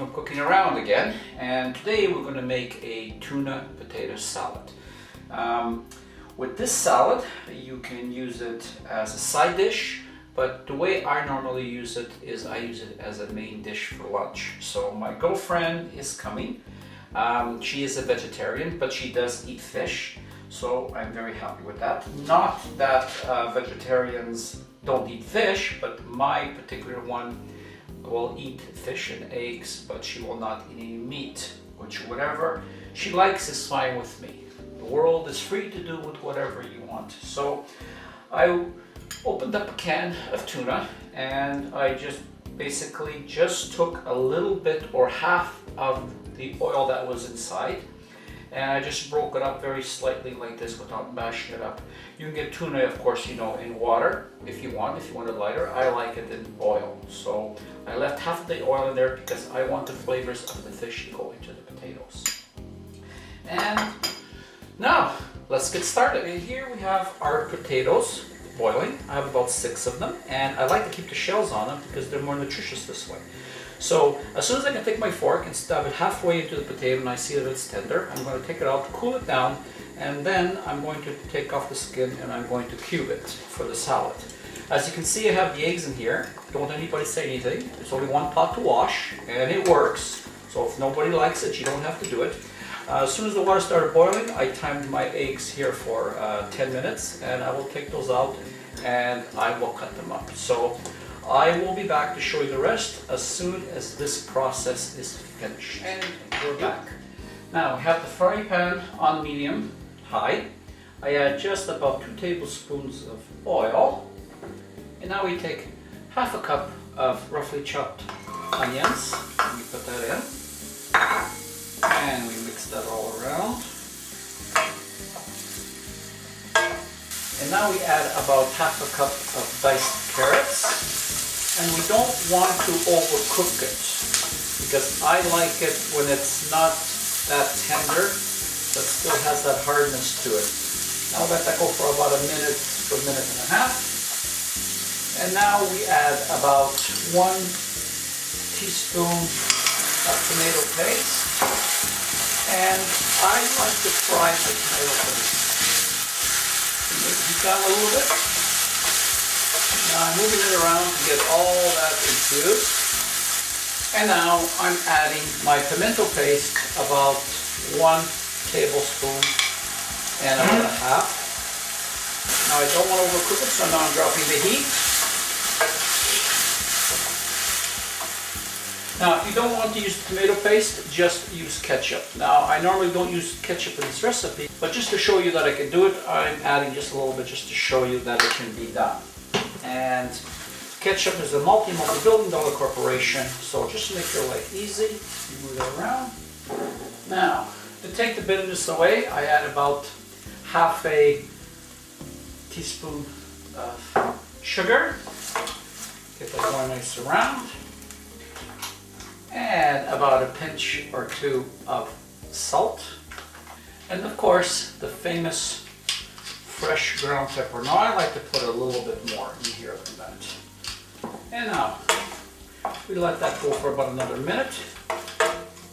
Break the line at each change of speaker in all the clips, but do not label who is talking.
from cooking around again, and today we're going to make a tuna potato salad. With this salad you can use it as a side dish, but the way I normally use it is I use it as a main dish for lunch. So my girlfriend is coming. She is a vegetarian, but she does eat fish, so I'm very happy with that. Not that vegetarians don't eat fish, but my particular one will eat fish and eggs, but she will not eat any meat, which whatever she likes is fine with me. The world is free to do with whatever you want. So I opened up a can of tuna and I basically just took a little bit or half of the oil that was inside, and I just broke it up very slightly like this without mashing it up. You can get tuna, of course, in water if you want it lighter. I like it in oil. So I left half of the oil in there because I want the flavors of the fish to go into the potatoes. And now let's get started. And here we have our potatoes boiling. I have about 6 of them, and I like to keep the shells on them because they're more nutritious this way. So as soon as I can take my fork and stab it halfway into the potato and I see that it's tender, I'm going to take it out, cool it down, and then I'm going to take off the skin and I'm going to cube it for the salad. As you can see, I have the eggs in here. Don't let anybody say anything. There's only one pot to wash and it works. So if nobody likes it, you don't have to do it. As soon as the water started boiling, I timed my eggs here for 10 minutes, and I will take those out and I will cut them up. So I will be back to show you the rest as soon as this process is finished. And we're back. Now we have the frying pan on medium high. I add just about 2 tablespoons of oil, and now we take half a cup of roughly chopped onions. We put that in, and we mix that all around. And now we add about half a cup of diced carrots. And we don't want to overcook it because I like it when it's not that tender but still has that hardness to it. Now let that go for about a minute to a minute and a half. And now we add about 1 teaspoon of tomato paste. And I like to fry the tomato paste. Heat down a little bit. Now I'm moving it around to get all that infused. And now I'm adding my pimento paste, about 1 tablespoon and about a half. Now I don't want to overcook it, so now I'm dropping the heat. Now if you don't want to use tomato paste, just use ketchup. Now I normally don't use ketchup in this recipe, but just to show you that I can do it, I'm adding just a little bit just to show you that it can be done. And ketchup is a multi-billion dollar corporation, so just to make your life easy, you move it around. Now, to take the bitterness away, I add about half a teaspoon of sugar. Get that going nice around. And about a pinch or 2 of salt. And of course, the famous fresh ground pepper. Now I like to put a little bit more in here than that. And now we let that go for about another minute,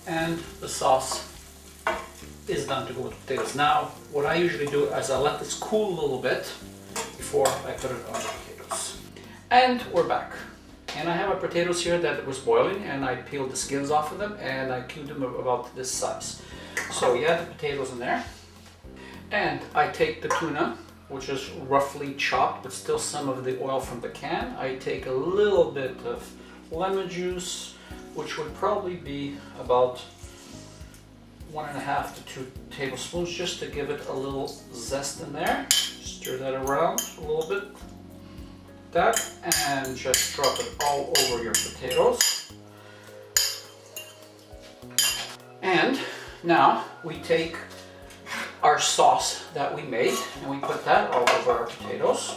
and the sauce is done to go with the potatoes. Now what I usually do is I let this cool a little bit before I put it on the potatoes. And we're back. And I have my potatoes here that was boiling, and I peeled the skins off of them and I cubed them about this size. So we add the potatoes in there. And I take the tuna, which is roughly chopped, but still some of the oil from the can. I take a little bit of lemon juice, which would probably be about 1.5 to 2 tablespoons, just to give it a little zest in there. Stir that around a little bit. That, and just drop it all over your potatoes. And now we take our sauce that we made and we put that all over our potatoes.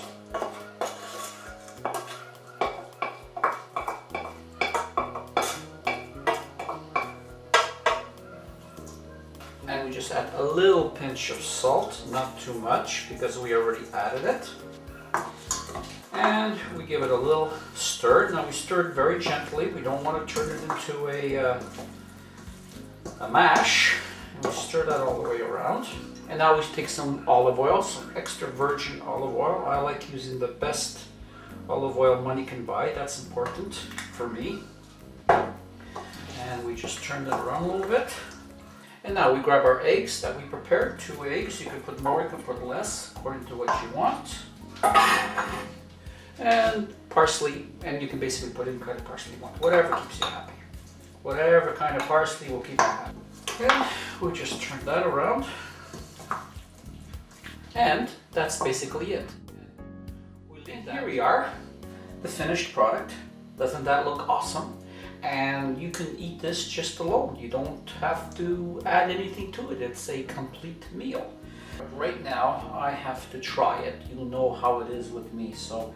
And we just add a little pinch of salt, not too much because we already added it. And we give it a little stir. Now we stir it very gently. We don't want to turn it into a mash. And we stir that all the way around. And now we take some olive oil, some extra virgin olive oil. I like using the best olive oil money can buy. That's important for me. And we just turn that around a little bit. And now we grab our eggs that we prepared. 2 eggs. You can put more, you can put less, according to what you want. And parsley, and you can basically put any kind of parsley you want, whatever keeps you happy. Whatever kind of parsley will keep you happy. And we'll just turn that around. And that's basically it. And here we are, the finished product. Doesn't that look awesome? And you can eat this just alone. You don't have to add anything to it. It's a complete meal. Right now, I have to try it. You'll know how it is with me. So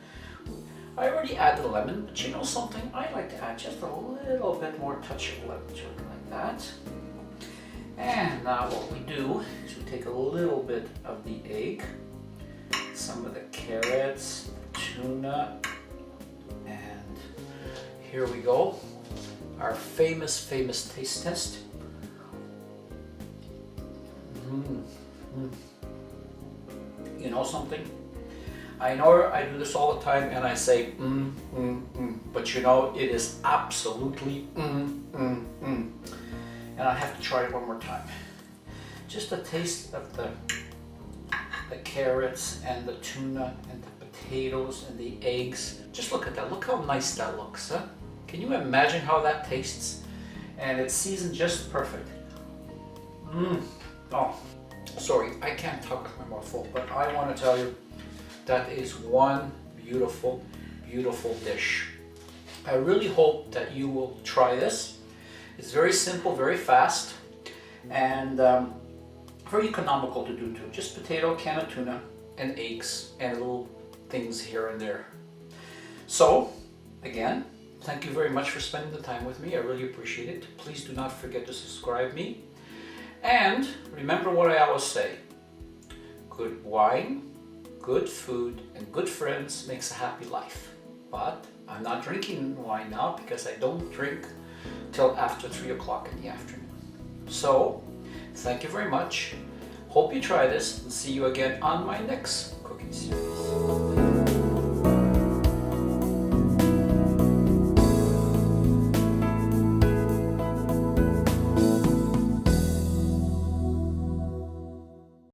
I already added lemon, but you know something? I like to add just a little bit more touch of lemon to it, like that. And now what we do is we take a little bit of the egg, some of the carrots, tuna, and here we go. Our famous taste test. You know something? I know I do this all the time and I say but you know it is absolutely and I have to try it one more time. Just a taste of the carrots and the tuna and the potatoes and the eggs. Just look at that. Look how nice that looks, huh? Can you imagine how that tastes? And it's seasoned just perfect. Oh, sorry, I can't talk with my mouth full, but I want to tell you that is one beautiful, beautiful dish. I really hope that you will try this. It's very simple, very fast, and very economical to do too. Just potato, can of tuna, and eggs, and little things here and there. So, again, thank you very much for spending the time with me. I really appreciate it. Please do not forget to subscribe me. And remember what I always say. Good wine, good food, and good friends makes a happy life. But I'm not drinking wine now because I don't drink till after 3 o'clock in the afternoon. So, thank you very much. Hope you try this and see you again on my next cooking series.